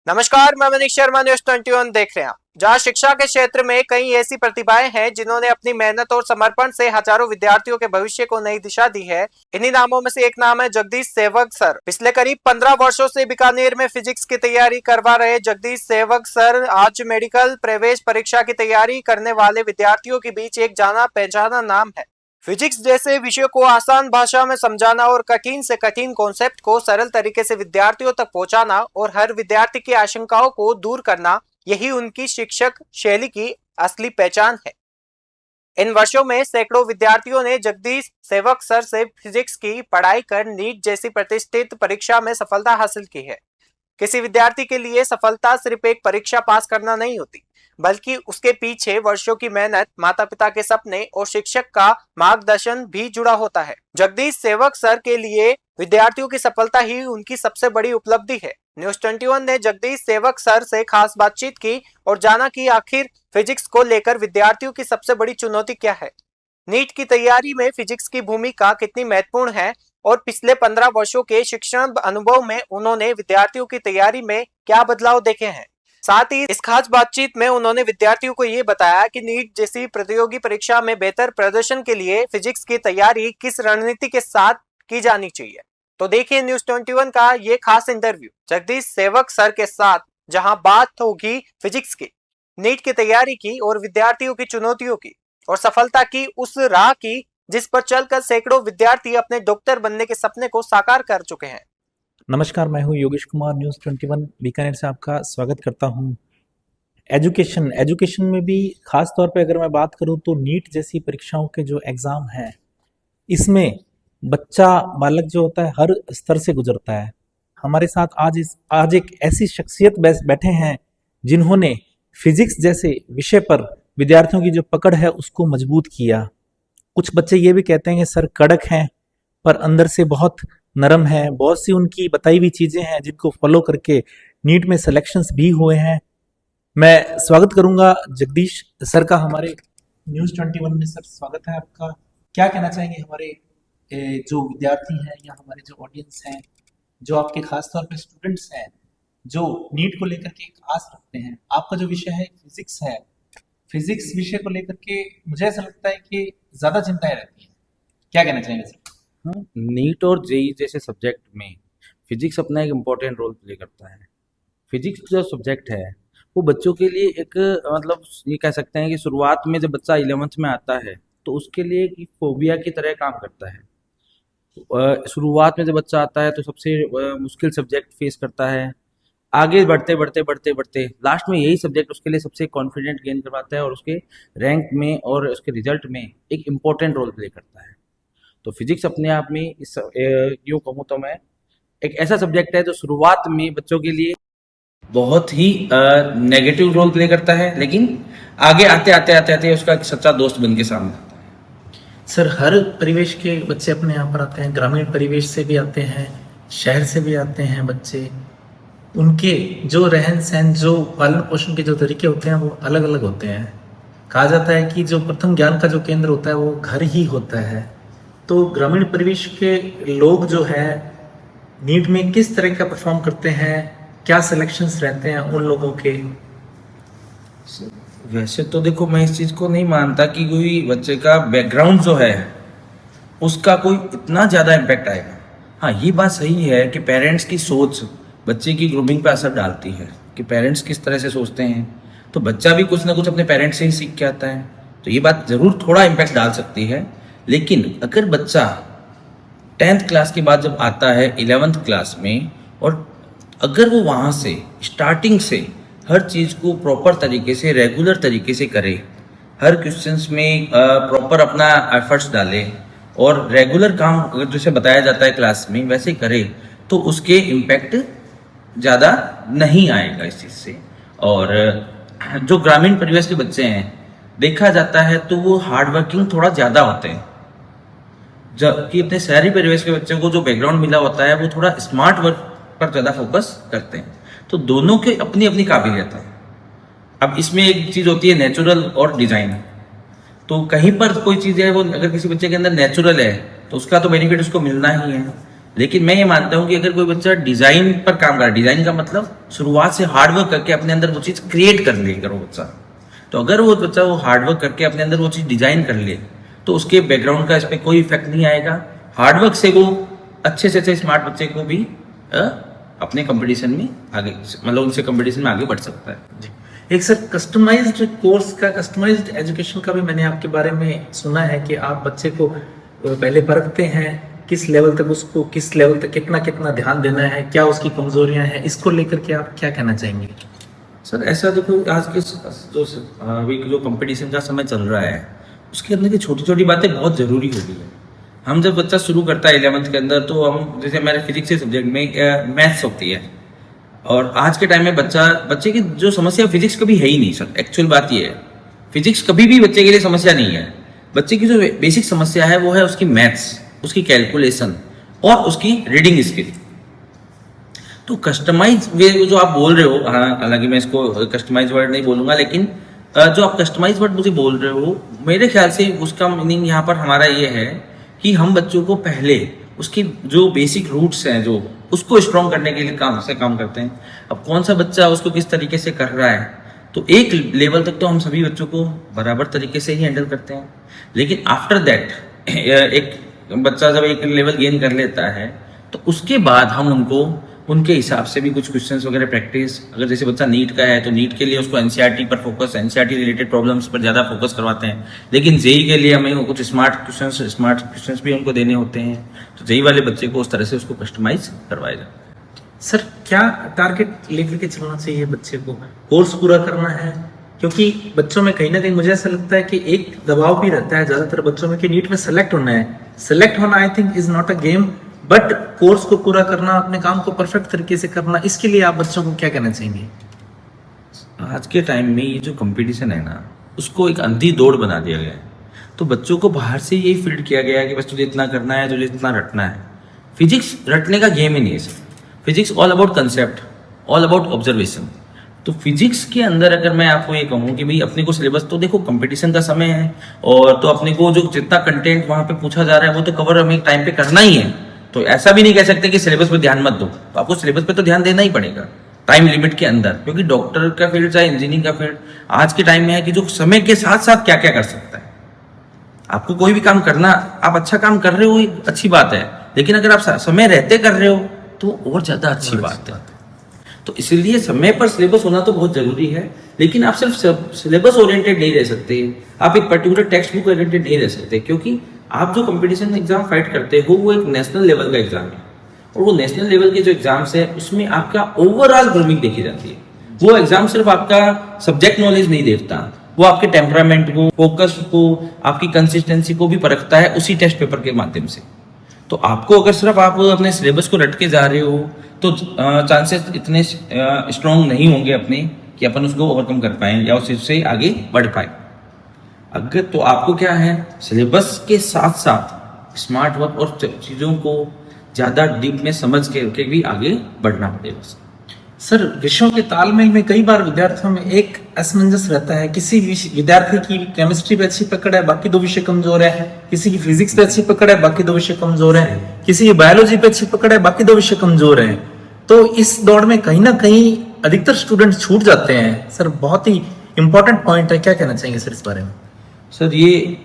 नमस्कार, मैं मनीष शर्मा, न्यूज़ 21 देख रहे हैं। जहां शिक्षा के क्षेत्र में कई ऐसी प्रतिभाएं हैं जिन्होंने अपनी मेहनत और समर्पण से हजारों विद्यार्थियों के भविष्य को नई दिशा दी है। इन्हीं नामों में से एक नाम है जगदीश सेवक सर। पिछले करीब 15 वर्षों से बीकानेर में फिजिक्स की तैयारी करवा रहे जगदीश सेवक सर आज मेडिकल प्रवेश परीक्षा की तैयारी करने वाले विद्यार्थियों के बीच एक जाना पहचाना नाम है। फिजिक्स जैसे विषय को आसान भाषा में समझाना और कठिन से कठिन कॉन्सेप्ट को सरल तरीके से विद्यार्थियों तक पहुंचाना और हर विद्यार्थी की आशंकाओं को दूर करना, यही उनकी शिक्षक शैली की असली पहचान है। इन वर्षों में सैकड़ों विद्यार्थियों ने जगदीश सेवक सर से फिजिक्स की पढ़ाई कर नीट जैसी प्रतिष्ठित परीक्षा में सफलता हासिल की है। किसी विद्यार्थी के लिए सफलता सिर्फ एक परीक्षा पास करना नहीं होती, बल्कि उसके पीछे वर्षों की मेहनत, माता पिता के सपने और शिक्षक का मार्गदर्शन भी जुड़ा होता है। जगदीश सेवक सर के लिए विद्यार्थियों की सफलता ही उनकी सबसे बड़ी उपलब्धि है। न्यूज़ 21 ने जगदीश सेवक सर से खास बातचीत की और जाना कि आखिर फिजिक्स को लेकर विद्यार्थियों की सबसे बड़ी चुनौती क्या है, नीट की तैयारी में फिजिक्स की भूमिका कितनी महत्वपूर्ण है और पिछले 15 वर्षों के शिक्षण अनुभव में उन्होंने विद्यार्थियों की तैयारी में क्या बदलाव देखे हैं। साथ ही इस खास बातचीत में उन्होंने विद्यार्थियों को ये बताया कि नीट जैसी प्रतियोगी परीक्षा में बेहतर प्रदर्शन के लिए फिजिक्स की तैयारी किस रणनीति के साथ की जानी चाहिए। तो देखिए न्यूज़ 21 का ये खास इंटरव्यू जगदीश सेवक सर के साथ, जहां बात होगी फिजिक्स की, नीट की तैयारी की और विद्यार्थियों की चुनौतियों की और सफलता की उस राह की जिस पर चलकर सैकड़ों विद्यार्थी अपने डॉक्टर बनने के सपने को साकार कर चुके हैं। नमस्कार, मैं हूं योगेश कुमार, न्यूज़ 21 बीकानेर से आपका स्वागत करता हूं। एजुकेशन में भी खास तौर पे अगर मैं बात करूं तो नीट जैसी परीक्षाओं के जो एग्ज़ाम हैं, इसमें बालक जो होता है हर स्तर से गुजरता है। हमारे साथ आज एक ऐसी शख्सियत बैठे हैं जिन्होंने फिजिक्स जैसे विषय पर विद्यार्थियों की जो पकड़ है उसको मजबूत किया। कुछ बच्चे ये भी कहते हैं कि सर कड़क हैं पर अंदर से बहुत नरम है। बहुत सी उनकी बताई हुई चीजें हैं जिनको फॉलो करके नीट में सिलेक्शंस भी हुए हैं। मैं स्वागत करूंगा जगदीश सर का हमारे न्यूज़ 21 में। सर, स्वागत है आपका। क्या कहना चाहेंगे हमारे जो विद्यार्थी हैं या हमारे जो ऑडियंस हैं, जो आपके खास तौर पे स्टूडेंट्स हैं, जो नीट को लेकर के एक आस रखते हैं। आपका जो विषय है फिजिक्स है, फिजिक्स विषय को लेकर के मुझे ऐसा लगता है कि ज्यादा चिंताएं रहती हैं। क्या कहना चाहेंगे सर? हाँ, नीट और जेई जैसे सब्जेक्ट में फिजिक्स अपना एक इम्पोर्टेंट रोल प्ले करता है। फिजिक्स जो सब्जेक्ट है वो बच्चों के लिए एक मतलब ये कह सकते हैं कि शुरुआत में जब बच्चा 11th में आता है तो उसके लिए एक फोबिया की तरह काम करता है। शुरुआत में जब बच्चा आता है तो सबसे मुश्किल सब्जेक्ट फेस करता है। आगे बढ़ते बढ़ते बढ़ते बढ़ते लास्ट में यही सब्जेक्ट उसके लिए सबसे कॉन्फिडेंट गेन करवाता है और उसके रैंक में और उसके रिजल्ट में एक इम्पोर्टेंट रोल प्ले करता है। तो फिजिक्स अपने आप में यूँ कहूँ तो मैं एक ऐसा सब्जेक्ट है जो शुरुआत में बच्चों के लिए बहुत ही नेगेटिव रोल प्ले करता है, लेकिन आगे आते आते आते आते उसका एक सच्चा दोस्त बन के सामने आता है। सर, हर परिवेश के बच्चे अपने यहाँ पर आते हैं। ग्रामीण परिवेश से भी आते हैं, शहर से भी आते हैं बच्चे। उनके जो रहन सहन, जो पालन पोषण के जो तरीके होते हैं वो अलग अलग होते हैं। कहा जाता है कि जो प्रथम ज्ञान का जो केंद्र होता है वो घर ही होता है। तो ग्रामीण परिवेश के लोग जो है नीट में किस तरह का परफॉर्म करते हैं, क्या सिलेक्शंस रहते हैं उन लोगों के? वैसे तो देखो, मैं इस चीज़ को नहीं मानता कि कोई बच्चे का बैकग्राउंड जो है उसका कोई इतना ज़्यादा इम्पैक्ट आएगा। हाँ, ये बात सही है कि पेरेंट्स की सोच बच्चे की ग्रूमिंग पे असर डालती है कि पेरेंट्स किस तरह से सोचते हैं, तो बच्चा भी कुछ ना कुछ अपने पेरेंट्स से ही सीख के आता है। तो ये बात ज़रूर थोड़ा इम्पैक्ट डाल सकती है। लेकिन अगर बच्चा 10th क्लास के बाद जब आता है 11th क्लास में, और अगर वो वहाँ से स्टार्टिंग से हर चीज़ को प्रॉपर तरीके से, रेगुलर तरीके से करे, हर क्वेश्चंस में प्रॉपर अपना एफर्ट्स डाले और रेगुलर काम अगर जैसे बताया जाता है क्लास में वैसे करे, तो उसके इम्पैक्ट ज़्यादा नहीं आएगा इस चीज़ से। और जो ग्रामीण परिवेश के बच्चे हैं, देखा जाता है तो वो हार्ड वर्किंग थोड़ा ज़्यादा होते हैं, जबकि अपने शहरी परिवेश के बच्चों को जो बैकग्राउंड मिला होता है वो थोड़ा स्मार्ट वर्क पर ज़्यादा फोकस करते हैं। तो दोनों के अपनी अपनी काबिलियत है। अब इसमें एक चीज़ होती है नेचुरल और डिज़ाइन। तो कहीं पर कोई चीज़ है वो अगर किसी बच्चे के अंदर नेचुरल है तो उसका तो बेनिफिट उसको मिलना ही है। लेकिन मैं ये मानता हूँ कि अगर कोई बच्चा डिजाइन पर काम कर रहा है, डिजाइन का मतलब शुरुआत से हार्डवर्क करके अपने अंदर वो चीज क्रिएट कर लेगा वो बच्चा, तो अगर वो बच्चा वो हार्डवर्क करके अपने अंदर वो चीज डिजाइन कर ले तो उसके बैकग्राउंड का इस पर कोई इफेक्ट नहीं आएगा। हार्डवर्क से वो अच्छे से अच्छे स्मार्ट बच्चे को भी अपने कंपटीशन में आगे, मतलब उनसे कंपटीशन में आगे बढ़ सकता है। एक सर कस्टमाइज्ड कोर्स का, कस्टमाइज्ड एजुकेशन का भी मैंने आपके बारे में सुना है कि आप बच्चे को पहले परखते हैं, किस लेवल तक उसको, किस लेवल तक कितना कितना ध्यान देना है, क्या उसकी कमजोरियां हैं, इसको लेकर के आप क्या कहना चाहेंगे? सर ऐसा देखो, आज के जो अभी जो कंपटीशन का समय चल रहा है उसके अंदर की छोटी छोटी बातें बहुत जरूरी होती है। हम जब बच्चा शुरू करता है 11th के अंदर, तो हम जैसे हमारे फिजिक्स के सब्जेक्ट में मैथ्स होती है, और आज के टाइम में बच्चे की जो समस्या फिजिक्स कभी है ही नहीं सर। एक्चुअल बात ये है, फिजिक्स कभी भी बच्चे के लिए समस्या नहीं है। बच्चे की जो बेसिक समस्या है वो है उसकी मैथ्स, उसकी कैलकुलेशन और उसकी रीडिंग स्किल। तो कस्टमाइज वे जो आप बोल रहे हो, हाँ हालांकि मैं इसको कस्टमाइज वर्ड नहीं बोलूंगा, लेकिन जो आप कस्टमाइज वर्ड मुझे बोल रहे हो, मेरे ख्याल से उसका मीनिंग यहाँ पर हमारा ये है कि हम बच्चों को पहले उसकी जो बेसिक रूट्स हैं जो उसको स्ट्रॉन्ग करने के लिए काम करते हैं। अब कौन सा बच्चा उसको किस तरीके से कर रहा है, तो एक लेवल तक तो हम सभी बच्चों को बराबर तरीके से ही हैंडल करते हैं, लेकिन आफ्टर दैट एक बच्चा जब एक लेवल गेन कर लेता है तो उसके बाद हम उनको उनके हिसाब से भी कुछ क्वेश्चंस वगैरह प्रैक्टिस, अगर जैसे बच्चा नीट का है तो नीट के लिए उसको एनसीईआरटी पर फोकस, एनसीईआरटी रिलेटेड प्रॉब्लम्स पर ज़्यादा फोकस करवाते हैं, लेकिन जेई के लिए हमें कुछ स्मार्ट क्वेश्चंस भी उनको देने होते हैं, तो जेई वाले बच्चे को उस तरह से उसको कस्टमाइज करवाया जाए। सर क्या टारगेट लेकर के चलना चाहिए बच्चे को? कोर्स पूरा करना है? क्योंकि बच्चों में कहीं ना कहीं मुझे ऐसा लगता है कि एक दबाव भी रहता है ज्यादातर बच्चों में कि नीट में सेलेक्ट होना है। सेलेक्ट होना I think is not a game, but course को पूरा करना, अपने काम को परफेक्ट तरीके से करना, इसके लिए आप बच्चों को क्या कहना चाहेंगे? आज के टाइम में ये जो कंपटीशन है ना, उसको एक अंधी दौड़ बना दिया गया है। तो बच्चों को बाहर से यही फीड किया गया है कि बस तुझे इतना करना है, तुझे इतना रटना है। फिजिक्स रटने का गेम ही नहीं है sir. Physics all about concept, all about observation. तो फिजिक्स के अंदर अगर मैं आपको ये कहूँ कि भाई अपने को सिलेबस, तो देखो कंपटीशन का समय है, और तो अपने को जो जितना कंटेंट वहां पे पूछा जा रहा है वो तो कवर हमें टाइम पे करना ही है। तो ऐसा भी नहीं कह सकते कि सिलेबस पे ध्यान मत दो, तो आपको सिलेबस पे तो ध्यान देना ही पड़ेगा टाइम लिमिट के अंदर, क्योंकि डॉक्टर का फील्ड चाहे इंजीनियरिंग का फील्ड आज के टाइम में है कि जो समय के साथ साथ क्या क्या कर सकता है। आपको कोई भी काम करना, आप अच्छा काम कर रहे हो अच्छी बात है, लेकिन अगर आप समय रहते कर रहे हो तो और ज्यादा अच्छी बात है। तो इसलिए समय पर सिलेबस होना तो बहुत जरूरी है, लेकिन आप सिर्फ सिलेबस ओरिएंटेड नहीं रह सकते, आप एक पर्टिकुलर टेक्स्ट बुक ओरिएंटेड नहीं रह सकते, क्योंकि आप जो कंपटीशन एग्जाम फाइट करते हो वो एक नेशनल लेवल का एग्जाम है, और वो नेशनल लेवल के जो एग्जाम्स है उसमें आपका ओवरऑल ग्रूमिंग देखी जाती है। वो एग्जाम सिर्फ आपका सब्जेक्ट नॉलेज नहीं देखता, वो आपके टेम्परामेंट को, फोकस को, आपकी कंसिस्टेंसी को भी परखता है उसी टेस्ट पेपर के माध्यम से। तो आपको अगर सिर्फ आप अपने सिलेबस को रट के जा रहे हो तो चांसेस इतने स्ट्रांग नहीं होंगे अपने कि अपन उसको ओवरकम कर पाए या उस चीज से आगे बढ़ पाए। अगर तो आपको क्या है, सिलेबस के साथ साथ स्मार्ट वर्क और चीजों को ज्यादा डीप में समझ के भी आगे बढ़ना पड़ेगा। सर विषयों के तालमेल में कई बार विद्यार्थियों में एक असमंजस रहता है, किसी विद्यार्थी की केमिस्ट्री पे अच्छी पकड़ है, बाकी दो विषय कमजोर है, किसी की फिजिक्स पे अच्छी पकड़ है, बाकी दो विषय कमजोर है, किसी की बायोलॉजी पे अच्छी पकड़ है, बाकी दो विषय कमजोर है। तो इस दौड़ में कहीं ना कहीं अधिकतर स्टूडेंट छूट जाते हैं। सर बहुत ही इंपॉर्टेंट पॉइंट है, क्या कहना चाहेंगे सर इस बारे में? सर ये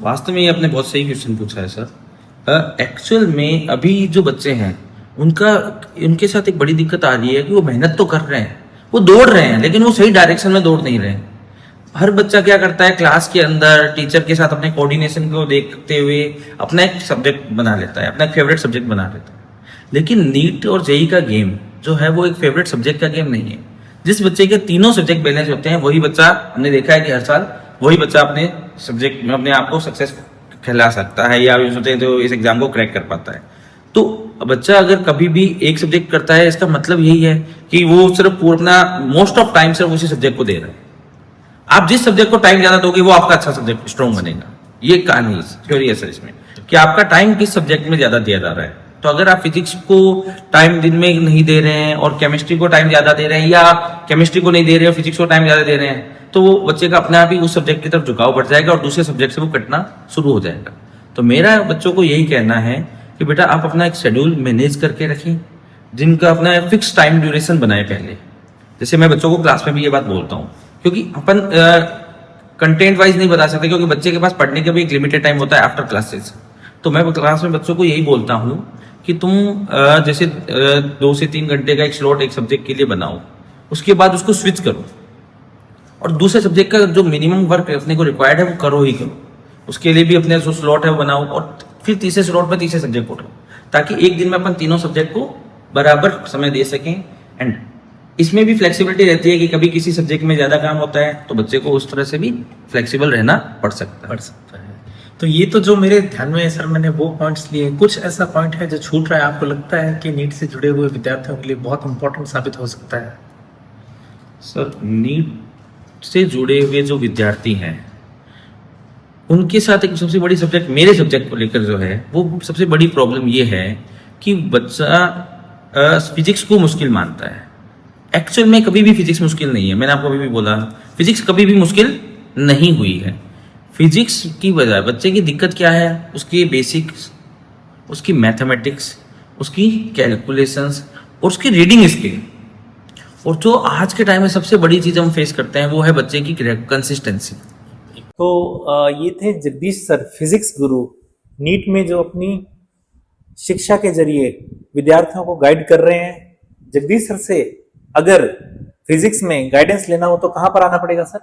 वास्तव में आपने बहुत सही क्वेश्चन पूछा है सर। एक्चुअल में अभी जो बच्चे हैं उनके साथ एक बड़ी दिक्कत आ रही है कि वो मेहनत तो कर रहे हैं, वो दौड़ रहे हैं, लेकिन वो सही डायरेक्शन में दौड़ नहीं रहे हैं। हर बच्चा क्या करता है, क्लास के अंदर टीचर के साथ अपने कोऑर्डिनेशन को देखते हुए अपना एक सब्जेक्ट बना लेता है, अपना एक फेवरेट सब्जेक्ट बना लेता है। लेकिन नीट और जेई का गेम जो है वो एक फेवरेट सब्जेक्ट का गेम नहीं है। जिस बच्चे के तीनों सब्जेक्ट बैलेंस होते हैं वही बच्चा, हमने देखा है कि हर साल वही बच्चा अपने सब्जेक्ट में अपने आप को सक्सेस कहला सकता है, या सोचते हैं तो इस एग्जाम को क्रैक कर पाता है। तो बच्चा अगर कभी भी एक सब्जेक्ट करता है, इसका मतलब यही है कि वो सिर्फ अपना मोस्ट ऑफ टाइम सिर्फ उसी सब्जेक्ट को दे रहा है। आप जिस सब्जेक्ट को टाइम ज्यादा दोगे वो आपका अच्छा सब्जेक्ट स्ट्रॉन्ग बनेगा। ये कहानी थ्योरी है सर इसमें, कि आपका टाइम किस सब्जेक्ट में ज्यादा दिया जा रहा है। तो अगर आप फिजिक्स को टाइम दिन में नहीं दे रहे हैं और केमिस्ट्री को टाइम ज्यादा दे रहे हैं, या केमिस्ट्री को नहीं दे रहे हो फिजिक्स को टाइम ज्यादा दे रहे हैं, तो वो बच्चे का अपने आप ही उस सब्जेक्ट की तरफ झुकाव बढ़ जाएगा और दूसरे सब्जेक्ट से वो कटना शुरू हो जाएगा। तो मेरा बच्चों को यही कहना है कि बेटा आप अपना एक शेड्यूल मैनेज करके रखें, जिनका अपना फिक्स टाइम ड्यूरेशन बनाए पहले। जैसे मैं बच्चों को क्लास में भी ये बात बोलता हूँ, क्योंकि अपन कंटेंट वाइज नहीं बता सकते, क्योंकि बच्चे के पास पढ़ने का भी एक लिमिटेड टाइम होता है आफ्टर क्लासेस। तो मैं क्लास में बच्चों को यही बोलता हूँ कि तुम जैसे 2 से 3 घंटे का एक स्लॉट एक सब्जेक्ट के लिए बनाओ, उसके बाद उसको स्विच करो और दूसरे सब्जेक्ट का जो मिनिमम वर्क अपने को रिक्वायर्ड है वो करो ही करो। उसके लिए भी अपने जो स्लॉट है वो बनाओ और फिर तीसरे स्लॉट में तीसरे सब्जेक्ट को उठाओ, ताकि एक दिन में अपन तीनों सब्जेक्ट को बराबर समय दे सकें। एंड इसमें भी फ्लेक्सिबिलिटी रहती है कि कभी किसी सब्जेक्ट में ज्यादा काम होता है तो बच्चे को उस तरह से भी फ्लेक्सिबल रहना पड़ सकता है। तो ये तो जो मेरे ध्यान में है सर, मैंने वो पॉइंट्स लिए। कुछ ऐसा पॉइंट है जो छूट रहा है, आपको लगता है कि नीट से जुड़े हुए विद्यार्थियों के लिए बहुत इंपॉर्टेंट साबित हो सकता है? सर, नीट से जुड़े हुए जो विद्यार्थी हैं उनके साथ एक सबसे बड़ी सब्जेक्ट, मेरे सब्जेक्ट को लेकर जो है वो सबसे बड़ी प्रॉब्लम ये है कि बच्चा फिजिक्स को मुश्किल मानता है। एक्चुअल में कभी भी फिजिक्स मुश्किल नहीं है। मैंने आपको अभी भी बोला, फिजिक्स कभी भी मुश्किल नहीं हुई है। फिजिक्स की बजाय बच्चे की दिक्कत क्या है, उसकी बेसिक्स, उसकी मैथमेटिक्स, उसकी कैलकुलेशंस और उसकी रीडिंग स्किल। और जो आज के टाइम में सबसे बड़ी चीज हम फेस करते हैं वो है बच्चे की कंसिस्टेंसी। तो ये थे जगदीश सर, फिजिक्स गुरु, नीट में जो अपनी शिक्षा के जरिए विद्यार्थियों को गाइड कर रहे हैं। जगदीश सर से अगर फिजिक्स में गाइडेंस लेना हो तो कहाँ पर आना पड़ेगा सर?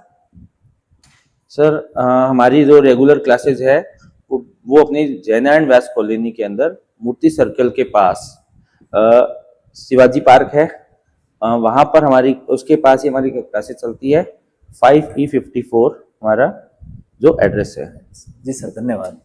सर हमारी जो रेगुलर क्लासेज है वो अपनी जयनारायण व्यास कॉलोनी के अंदर मूर्ति सर्कल के पास शिवाजी पार्क है, वहां पर हमारी, उसके पास ही हमारी क्लासेज चलती है। 5E54 हमारा जो एड्रेस है। जी सर, धन्यवाद।